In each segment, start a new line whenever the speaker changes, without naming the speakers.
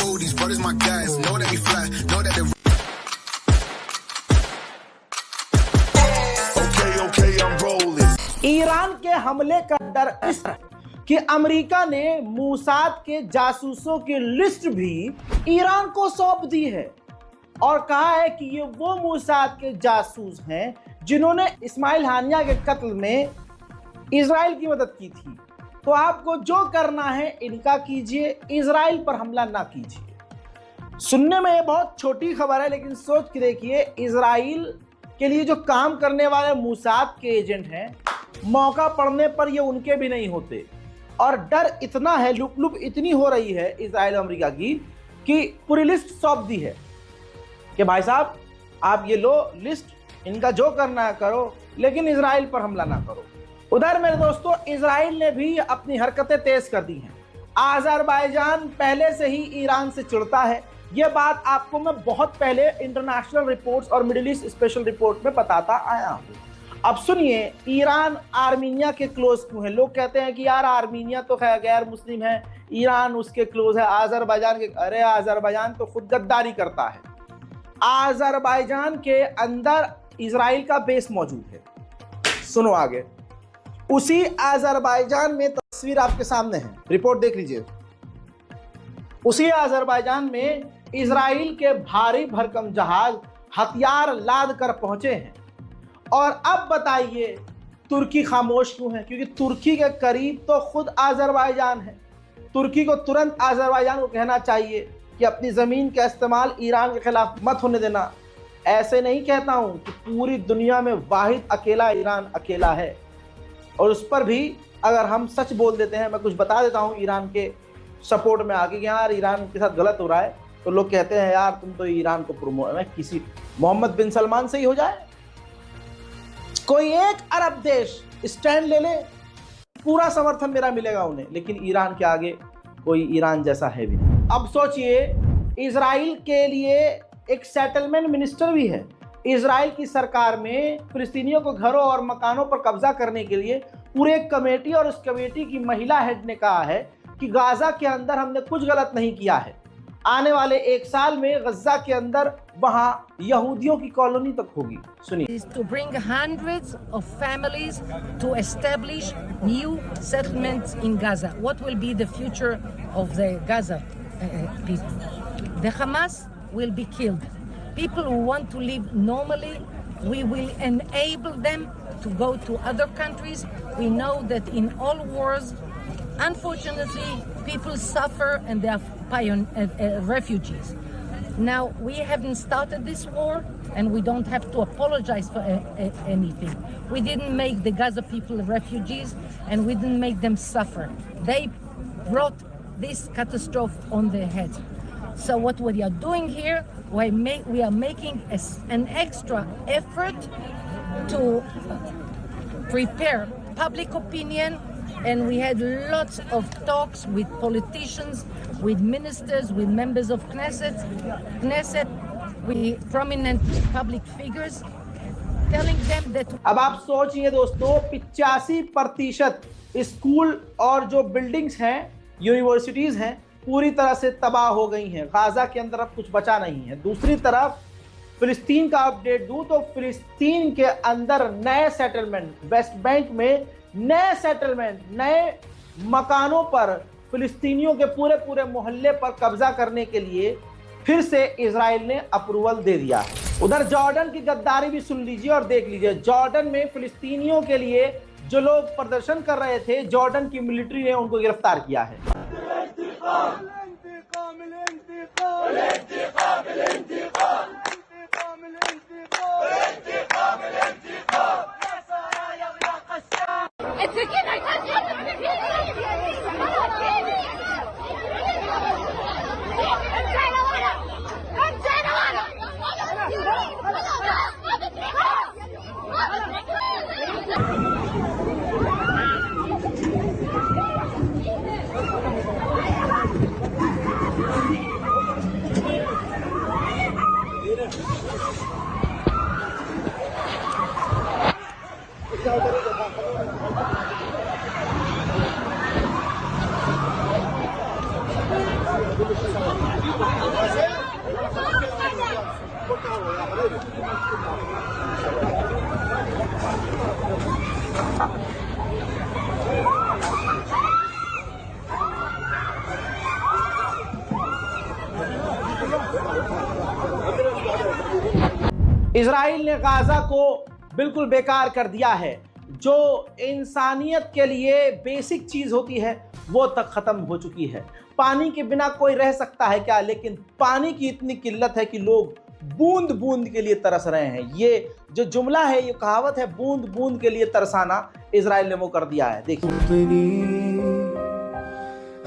cold, these brothers my guys. Know that we fly, know that they. Okay, I'm rolling.
Iran के हमले का डर इस कि अमेरिका ने मूसाद के जासूसों की लिस्ट भी ईरान को सौंप दी है और कहा है कि ये वो मूसाद के जासूस हैं जिन्होंने इस्माइल हानिया के कत्ल में इजराइल की मदद की थी। तो आपको जो करना है इनका कीजिए, इजराइल पर हमला ना कीजिए। सुनने में ये बहुत छोटी खबर है, लेकिन सोच के देखिए, इजराइल के लिए जो काम करने वाले मूसाद के एजेंट हैं, मौका पड़ने पर ये उनके भी नहीं होते। और डर इतना है, लुप इतनी हो रही है इजराइल अमेरिका की कि पूरी लिस्ट सौंप दी है कि भाई साहब आप ये लो लिस्ट, इनका जो करना है करो, लेकिन इजराइल पर हमला ना करो। उधर मेरे दोस्तों, इजराइल ने भी अपनी हरकतें तेज कर दी हैं। अज़रबैजान पहले से ही ईरान से चिढ़ता है। यह बात आपको मैं बहुत पहले इंटरनेशनल रिपोर्ट्स और मिडिल ईस्ट स्पेशल रिपोर्ट में बताता आया हूँ। अब सुनिए, ईरान आर्मीनिया के क्लोज क्यों है। लोग कहते हैं कि यार आर्मीनिया तो गैर मुस्लिम है, ईरान उसके क्लोज है, अज़रबैजान के। अरे अज़रबैजान तो खुद गद्दारी करता है। अज़रबैजान के अंदर इजराइल का बेस मौजूद है। सुनो आगे, उसी अज़रबैजान में तस्वीर आपके सामने है, रिपोर्ट देख लीजिए। उसी अज़रबैजान में इजराइल के भारी भरकम जहाज हथियार लाद कर पहुंचे हैं। और अब बताइए तुर्की खामोश क्यों है? क्योंकि तुर्की के करीब तो खुद अज़रबैजान है। तुर्की को तुरंत अज़रबैजान को कहना चाहिए कि अपनी ज़मीन का इस्तेमाल ईरान के खिलाफ मत होने देना। ऐसे नहीं कहता हूँ कि पूरी दुनिया में वाहिद अकेला ईरान अकेला है, और उस पर भी अगर हम सच बोल देते हैं, मैं कुछ बता देता हूँ ईरान के सपोर्ट में आके कि यार ईरान के साथ गलत हो रहा है, तो लोग कहते हैं यार तुम तो ईरान को प्रमोट, किसी मोहम्मद बिन सलमान से ही हो जाए, कोई एक अरब देश स्टैंड ले ले, पूरा समर्थन मेरा मिलेगा उन्हें। लेकिन ईरान के आगे कोई ईरान जैसा है भी नहीं। अब सोचिए, इजराइल के लिए एक सेटलमेंट मिनिस्टर भी है। इजराइल की सरकार में फिलिस्तीनियों को घरों और मकानों पर कब्जा करने के लिए पूरे एक कमेटी, और उस कमेटी की महिला हेड ने कहा है कि गाजा के अंदर हमने कुछ गलत नहीं किया है। आने वाले 1 साल में गजा के अंदर वहां यहूदियों की कॉलोनी तक होगी। सुनिए।
To bring hundreds of families to establish new settlements in Gaza. What will be the future of the Gaza people? The Hamas will be killed. People who want to live normally, we will enable them to go to other countries. We know that in all wars, unfortunately, people suffer and they are refugees. Now, we haven't started this war and we don't have to apologize for anything. We didn't make the Gaza people refugees and we didn't make them suffer. They brought this catastrophe on their head. So what we are doing here, we are making an extra effort to prepare public opinion, and we had lots of talks with politicians, with ministers, with members of Knesset, with prominent public figures, telling them that.
अब आप सोचिए दोस्तों, 85% school और जो buildings हैं, universities हैं, पूरी तरह से तबाह हो गई हैं। गाजा के अंदर अब कुछ बचा नहीं है। दूसरी तरफ फिलिस्तीन का अपडेट दूं तो फिलिस्तीन के अंदर नए सेटलमेंट, वेस्ट बैंक में नए सेटलमेंट, नए मकानों पर फिलिस्तीनियों के पूरे मोहल्ले पर कब्जा करने के लिए फिर से इजराइल ने अप्रूवल दे दिया है। उधर जॉर्डन की गद्दारी भी सुन लीजिए और देख लीजिए। जॉर्डन में फिलिस्तीनियों के लिए जो लोग प्रदर्शन कर रहे थे, जॉर्डन की मिलिट्री ने उनको गिरफ्तार किया है। इजराइल ने गाजा को बिल्कुल बेकार कर दिया है। जो इंसानियत के लिए बेसिक चीज होती है वो तक खत्म हो चुकी है। पानी के बिना कोई रह सकता है क्या? लेकिन पानी की इतनी किल्लत है कि लोग बूंद बूंद के लिए तरस रहे हैं। ये जो जुमला है, ये कहावत है, बूंद बूंद के लिए तरसाना, इजराइल ने वो कर दिया है। देखिए,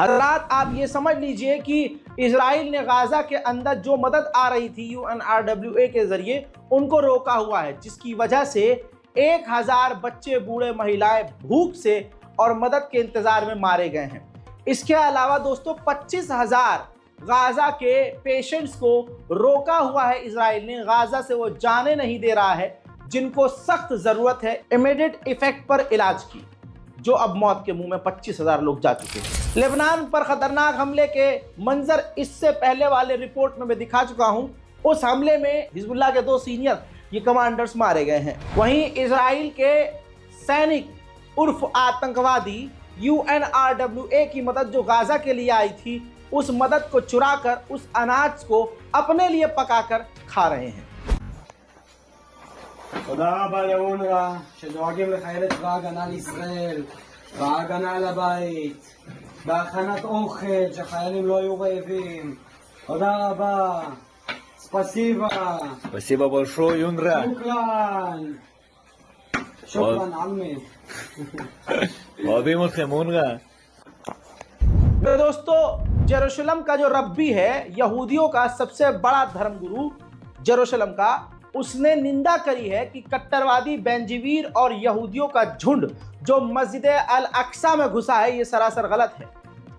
हज़रात, आप ये समझ लीजिए कि इजराइल ने गाजा के अंदर जो मदद आ रही थी UNRWA के जरिए, उनको रोका हुआ है, जिसकी वजह से 1000 बच्चे, बूढ़े, महिलाएं भूख से और मदद के इंतजार में मारे गए हैं। इसके अलावा दोस्तों 25,000 गाजा के पेशेंट्स को रोका हुआ है इजराइल ने। गाजा से वो जाने नहीं दे रहा है जिनको सख्त जरूरत है इमीडिएट इफेक्ट पर इलाज की, जो अब मौत के मुंह में 25,000 लोग जा चुके हैं। लेबनान पर खतरनाक हमले के मंजर इससे पहले वाले रिपोर्ट में मैं दिखा चुका हूं। उस हमले में हिजबुल्लाह के 2 सीनियर ये कमांडर्स मारे गए हैं। वहीं इजराइल के सैनिक उर्फ आतंकवादी UNRWA की मदद जो गाजा के लिए आई थी, उस मदद को चुराकर उस अनाज को अपने लिए पकाकर खा रहे हैं।
תודה רבה לאונר"א שדואגים לחיילי צבא ההגנה לישראל בהגנה על הבית, בהכנת אוכל שחיילים לא יהיו רעבים. תודה רבה. ספסיבה.
Спасибо большое, Юнра.
שוקרן עלמי.
אוהבים אתכם, אונר"א.
दोस्तों, जेरूशलम का जो रब्बी है, यहूदियों का सबसे बड़ा धर्मगुरु जेरूशलम का, उसने निंदा करी है कि कट्टरवादी बेंजीवीर और यहूदियों का झुंड जो मस्जिद अल अक्सा में घुसा है, ये सरासर गलत है।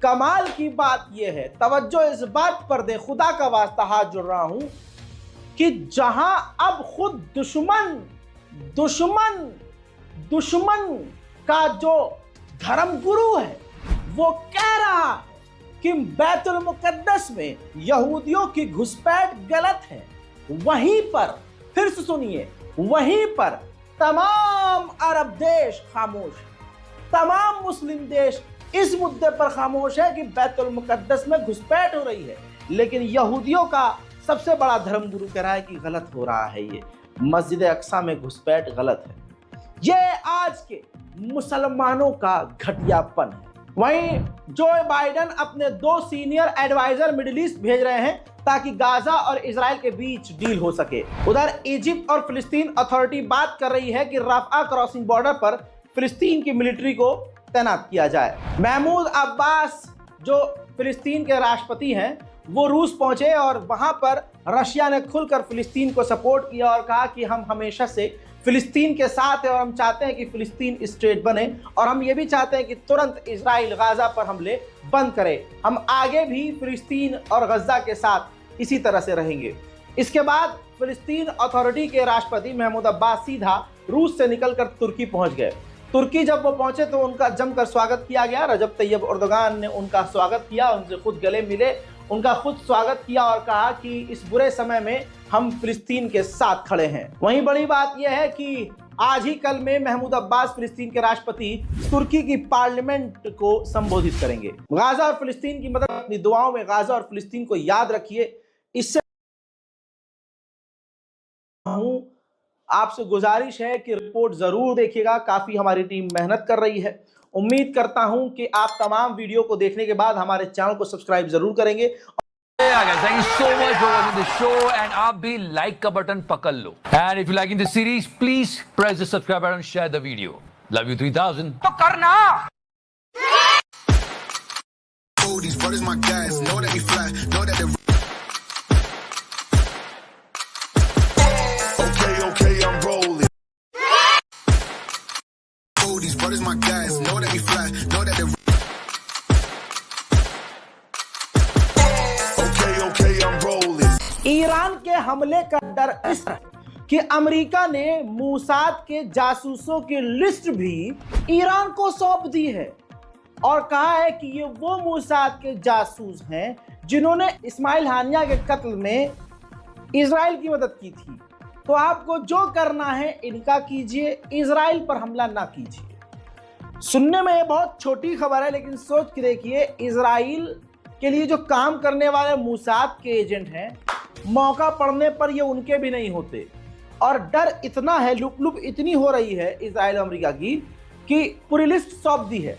कमाल की बात यह है, तवज्जो इस बात पर दे, खुदा का वास्ता हाथ जोड़ रहा हूं, कि जहां अब खुद दुश्मन का जो धर्मगुरु है वो कह रहा कि बैतुल मुकद्दस में यहूदियों की घुसपैठ गलत है, वहीं पर फिर से सुनिए, वहीं पर तमाम अरब देश खामोश, तमाम मुस्लिम देश इस मुद्दे पर खामोश है कि बैतुल मुकद्दस में घुसपैठ हो रही है। लेकिन यहूदियों का सबसे बड़ा धर्मगुरु कह रहा है कि गलत हो रहा है, ये मस्जिद अक्सा में घुसपैठ गलत है। ये आज के मुसलमानों का घटियापन है। वहीं जो बाइडन अपने 2 सीनियर एडवाइजर मिडिल ईस्ट भेज रहे हैं ताकि गाजा और इजराइल के बीच डील हो सके। उधर इजिप्ट और फिलिस्तीन अथॉरिटी बात कर रही है कि राफा क्रॉसिंग बॉर्डर पर फिलिस्तीन की मिलिट्री को तैनात किया जाए। महमूद अब्बास जो फिलिस्तीन के राष्ट्रपति हैं, वो रूस पहुंचे और वहां पर रशिया ने खुलकर फिलिस्तीन को सपोर्ट किया और कहा कि हम हमेशा से फिलिस्तीन के साथ है और हम चाहते हैं कि फिलिस्तीन स्टेट बने, और हम ये भी चाहते हैं कि तुरंत इजराइल गाजा पर हमले बंद करे। हम आगे भी फिलिस्तीन और गजा के साथ इसी तरह से रहेंगे। इसके बाद फिलिस्तीन अथॉरिटी के राष्ट्रपति महमूद अब्बास सीधा रूस से निकलकर तुर्की पहुंच गए। तुर्की जब वो पहुंचे तो उनका जमकर स्वागत किया गया। रजब तैयब एर्दोगान ने उनका स्वागत किया, उनसे खुद गले मिले, उनका खुद स्वागत किया और कहा कि इस बुरे समय में हम फिलिस्तीन के साथ खड़े हैं। वहीं बड़ी बात यह है कि आज ही कल में महमूद अब्बास फिलिस्तीन के राष्ट्रपति तुर्की की पार्लियामेंट को संबोधित करेंगे। गाजा और फिलिस्तीन की मदद, अपनी दुआओं में गाजा और फिलिस्तीन को याद रखिए। इससे आपसे गुजारिश है कि रिपोर्ट जरूर देखिएगा, काफी हमारी टीम मेहनत कर रही है। उम्मीद करता हूं कि आप तमाम वीडियो को देखने के बाद हमारे चैनल को सब्सक्राइब जरूर करेंगे।
Thank you so much for watching the show, and आप भी like का बटन पकड़ लो। And if you liking the series, please press the subscribe button and share the video. Love you 3000. तो करना।
Oh, these brothers my guys, know that we fly, know that they okay, I'm rolling. Oh, these brothers my guys, know that we fly, know that they
के हमले का डर इस कि America ने मूसाद के जासूसों की लिस्ट भी ईरान को सौंप दी है और कहा है कि ये वो मूसाद के जासूस हैं जिन्होंने इस्माइल हानिया के कत्ल में इजराइल की मदद की थी। तो आपको जो करना है इनका कीजिए, इजराइल पर हमला ना कीजिए। सुनने में ये बहुत छोटी खबर है, लेकिन सोच के देखिए, इजराइल के लिए जो काम करने वाले मूसाद के एजेंट हैं, मौका पड़ने पर ये उनके भी नहीं होते। और डर इतना है, लुक इतनी हो रही है इजराइल अमेरिका की कि पूरी लिस्ट सौंप दी है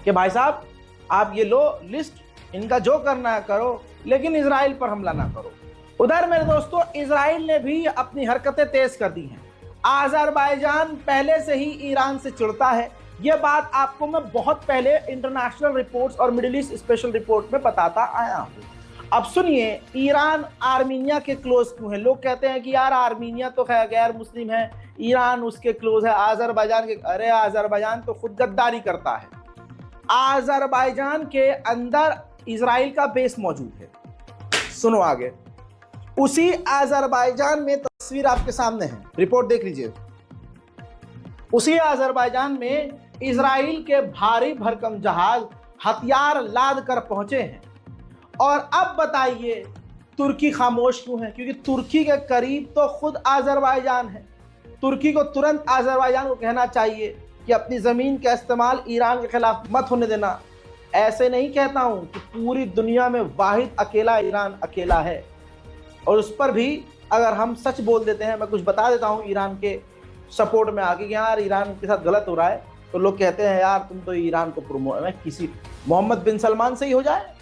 कि भाई साहब आप ये लो लिस्ट, इनका जो करना है करो, लेकिन इजराइल पर हमला ना करो। उधर मेरे दोस्तों, इजराइल ने भी अपनी हरकतें तेज कर दी हैं। अज़रबैजान पहले से ही ईरान से चिढ़ता है। ये बात आपको मैं बहुत पहले इंटरनेशनल रिपोर्ट्स और मिडिल ईस्ट स्पेशल रिपोर्ट में बताता आया हूँ। अब सुनिए, ईरान आर्मीनिया के क्लोज क्यों है। लोग कहते हैं कि यार आर्मीनिया तो गैर मुस्लिम है, ईरान उसके क्लोज है, अज़रबैजान के। अरे अज़रबैजान तो खुद गद्दारी करता है। अज़रबैजान के अंदर इजराइल का बेस मौजूद है। सुनो आगे, उसी अज़रबैजान में तस्वीर आपके सामने है, रिपोर्ट देख लीजिए। उसी अज़रबैजान में इजराइल के भारी भरकम जहाज हथियार लाद कर पहुंचे हैं। और अब बताइए तुर्की खामोश क्यों है? क्योंकि तुर्की के करीब तो खुद अज़रबैजान है। तुर्की को तुरंत अज़रबैजान को कहना चाहिए कि अपनी ज़मीन का इस्तेमाल ईरान के खिलाफ मत होने देना। ऐसे नहीं कहता हूँ कि पूरी दुनिया में वाहिद अकेला ईरान अकेला है, और उस पर भी अगर हम सच बोल देते हैं, मैं कुछ बता देता हूँ ईरान के सपोर्ट में आके कि यार ईरान के साथ गलत हो रहा है, तो लोग कहते हैं यार तुम तो ईरान को प्रमोट, किसी मोहम्मद बिन सलमान से ही हो जाए।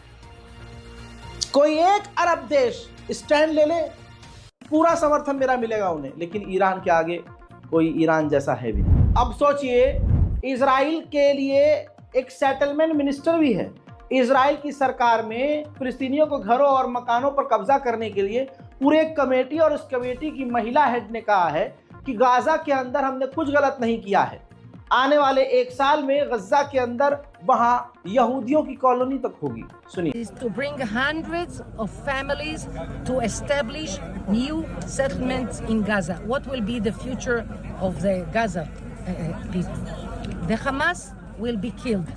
कोई एक अरब देश स्टैंड ले ले, पूरा समर्थन मेरा मिलेगा उन्हें, लेकिन ईरान के आगे कोई ईरान जैसा है भी नहीं। अब सोचिए, इजराइल के लिए एक सेटलमेंट मिनिस्टर भी है। इजराइल की सरकार में फिलिस्तीनियों को घरों और मकानों पर कब्जा करने के लिए पूरे एक कमेटी, और उस कमेटी की महिला हेड ने कहा है कि गाजा के अंदर हमने कुछ गलत नहीं किया है। आने वाले 1 साल में गजा के अंदर वहां यहूदियों की कॉलोनी तक होगी। सुनिए।
To bring hundreds of families to establish new settlements in Gaza. What will be the future of the Gaza people? The Hamas will be killed.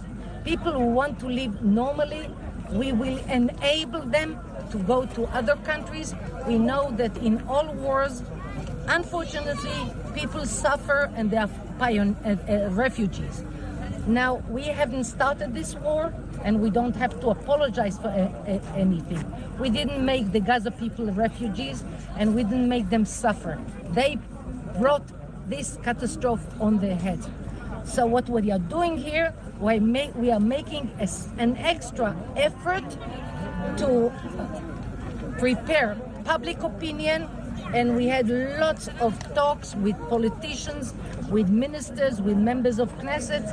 People who want to live normally, we will enable them to go to other countries. We know that in all wars, unfortunately, people suffer and they are refugees. Now, we haven't started this war and we don't have to apologize for anything. We didn't make the Gaza people refugees and we didn't make them suffer. They brought this catastrophe on their heads. So what we are doing here, we are making an extra effort to prepare public opinion, and we had lots of talks with politicians, with ministers, with members of Knesset,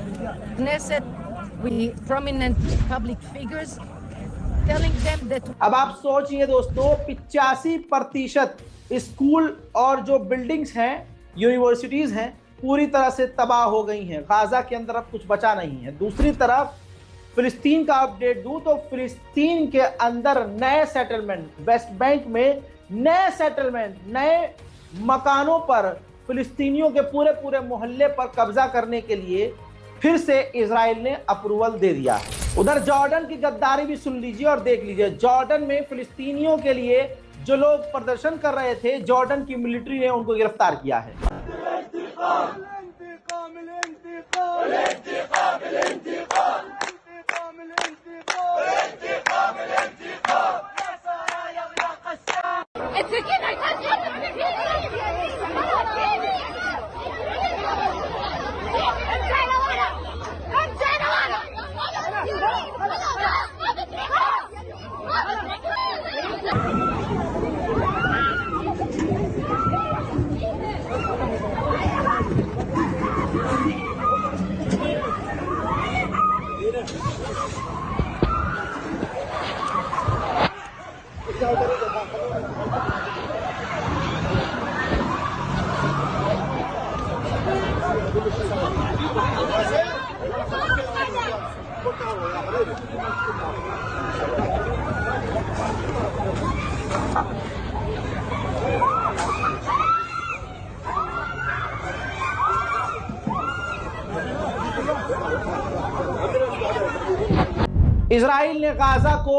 with prominent public figures, telling them that.
अब आप सोचिए दोस्तों, 85% school और जो buildings हैं, universities हैं, पूरी तरह से तबाह हो गई हैं। गाजा के अंदर अब कुछ बचा नहीं है। दूसरी तरफ फिलिस्तीन का अपडेट दूं तो फिलिस्तीन के अंदर नए सेटलमेंट, वेस्ट बैंक में नए सेटलमेंट, नए मकानों पर फिलिस्तीनियों के पूरे मोहल्ले पर कब्जा करने के लिए फिर से इजराइल ने अप्रूवल दे दिया है। उधर जॉर्डन की गद्दारी भी सुन लीजिए और देख लीजिए। जॉर्डन में फिलिस्तीनियों के लिए जो लोग प्रदर्शन कर रहे थे, जॉर्डन की मिलिट्री ने उनको गिरफ्तार किया है। इजराइल ने गाजा को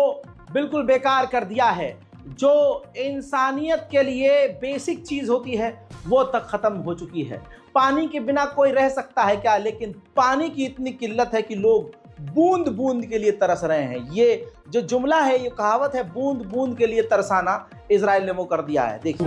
बिल्कुल बेकार कर दिया है। जो इंसानियत के लिए बेसिक चीज होती है वो तक खत्म हो चुकी है। पानी के बिना कोई रह सकता है क्या? लेकिन पानी की इतनी किल्लत है कि लोग बूंद बूंद के लिए तरस रहे हैं। ये जो जुमला है, ये कहावत है, बूंद बूंद के लिए तरसाना, इजराइल ने वो कर दिया है। देखिए,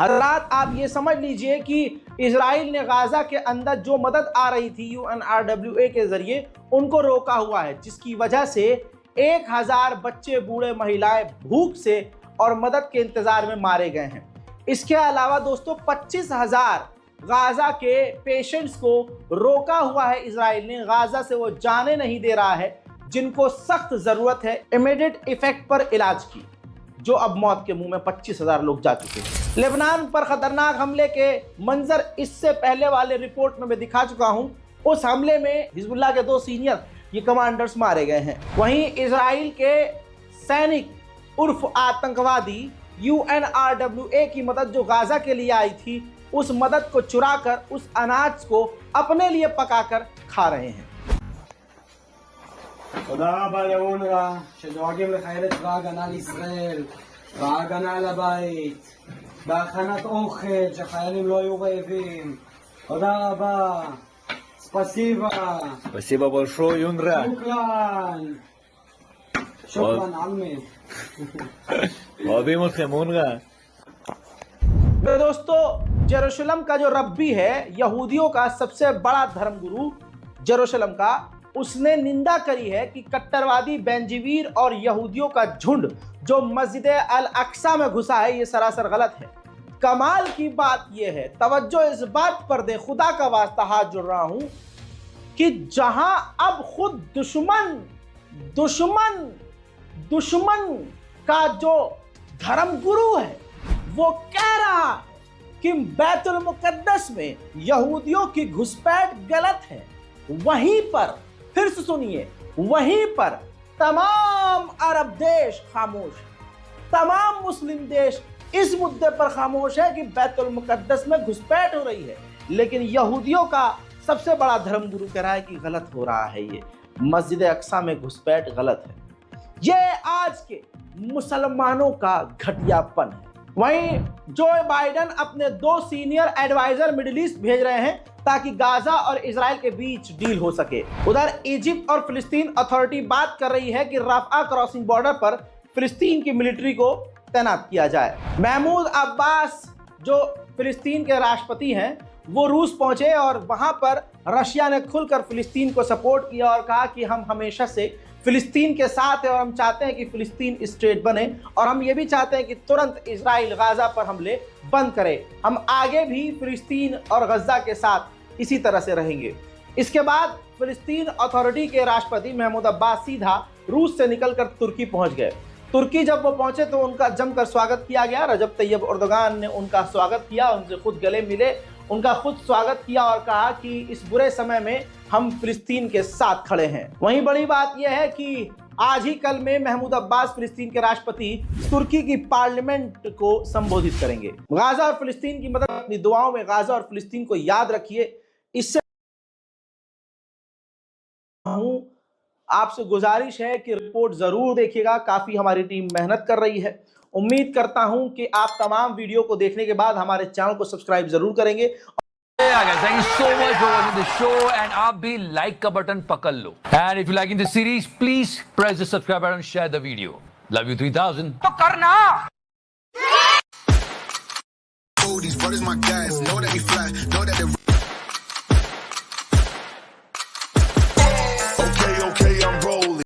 हज़रात, आप ये समझ लीजिए कि इजराइल ने गाजा के अंदर जो मदद आ रही थी UNRWA के जरिए, उनको रोका हुआ है, जिसकी वजह से 1000 बच्चे, बूढ़े, महिलाएं भूख से और मदद के इंतजार में मारे गए हैं। इसके अलावा दोस्तों 25,000 गाजा के पेशेंट्स को रोका हुआ है इजराइल ने। गाजा से वो जाने नहीं दे रहा है जिनको सख्त जरूरत है इमीडिएट इफेक्ट पर इलाज की, जो अब मौत के मुंह में 25,000 लोग जा चुके हैं। लेबनान पर खतरनाक हमले के मंजर इससे पहले वाले रिपोर्ट में मैं दिखा चुका हूं। उस हमले में हिजबुल्लाह के 2 सीनियर ये कमांडर्स मारे गए हैं। वहीं इजराइल के सैनिक उर्फ आतंकवादी UNRWA की मदद जो गाजा के लिए आई थी, उस मदद को चुराकर उस अनाज को अपने लिए पकाकर खा रहे हैं।
תודה רבה לאונר"א שדואגים לחיילי צבא ההגנה לישראל בהגנה על הבית, בהכנת אוכל שחיילים לא יהיו רעבים. תודה רבה. ספסיבה.
Спасибо большое, ЮНРWA.
שוקרן. שוקרן עלמי.
אוהבים אתכם, אונר"א.
तो दोस्तों, जेरूशलम का जो रब्बी है, यहूदियों का सबसे बड़ा धर्मगुरु जेरूशलम का, उसने निंदा करी है कि कट्टरवादी बेंजीवीर और यहूदियों का झुंड जो मस्जिद अल अक्सा में घुसा है, ये सरासर गलत है। कमाल की बात यह है, तवज्जो इस बात पर दे, खुदा का वास्ता हाथ जोड़ रहा हूं, कि जहां अब खुद दुश्मन का जो धर्मगुरु है वो कह रहा कि बैतुल मुकद्दस में यहूदियों की घुसपैठ गलत है, वहीं पर फिर से सुनिए, वहीं पर तमाम अरब देश खामोश, तमाम मुस्लिम देश इस मुद्दे पर खामोश है कि बैतुल मुकद्दस में घुसपैठ हो रही है। लेकिन यहूदियों का सबसे बड़ा धर्मगुरु कह रहा है कि गलत हो रहा है, ये मस्जिद अक्सा में घुसपैठ गलत है। ये आज के मुसलमानों का घटियापन है। वहीं जो बाइडन अपने 2 सीनियर एडवाइजर मिडिल ईस्ट भेज रहे हैं ताकि गाजा और इजराइल के बीच डील हो सके। उधर इजिप्ट और फिलिस्तीन अथॉरिटी बात कर रही है कि राफा क्रॉसिंग बॉर्डर पर फिलिस्तीन की मिलिट्री को तैनात किया जाए। महमूद अब्बास जो फिलिस्तीन के राष्ट्रपति हैं, वो रूस पहुंचे और वहां पर रशिया ने खुलकर फिलिस्तीन को सपोर्ट किया और कहा कि हम हमेशा से फिलिस्तीन के साथ है और हम चाहते हैं कि फिलिस्तीन स्टेट बने, और हम ये भी चाहते हैं कि तुरंत इजराइल गाजा पर हमले बंद करे। हम आगे भी फिलिस्तीन और गजा के साथ इसी तरह से रहेंगे। इसके बाद फिलिस्तीन अथॉरिटी के राष्ट्रपति महमूद अब्बास सीधा रूस से निकलकर तुर्की पहुंच गए। तुर्की जब वो पहुंचे तो उनका जमकर स्वागत किया गया। रजब तैयब एर्दोगान ने उनका स्वागत किया, उनसे खुद गले मिले, उनका खुद स्वागत किया और कहा कि इस बुरे समय में हम फिलिस्तीन के साथ खड़े हैं। वहीं बड़ी बात यह है कि आज ही कल में महमूद अब्बास फिलिस्तीन के राष्ट्रपति तुर्की की पार्लियामेंट को संबोधित करेंगे। गाजा और फिलिस्तीन की मदद, अपनी दुआओं में गाजा और फिलिस्तीन को याद रखिए। इससे आपसे गुजारिश है कि रिपोर्ट जरूर देखिएगा, काफी हमारी टीम मेहनत कर रही है। उम्मीद करता हूं कि आप तमाम वीडियो को देखने के बाद हमारे चैनल को सब्सक्राइब जरूर करेंगे।
Thank you so much for watching the show, and आप भी like का बटन पकड़ लो। And if you liking the series, please press the subscribe button and share the video. Love you 3000.
Oh, these brothers my guys. Know that we fly. Know that they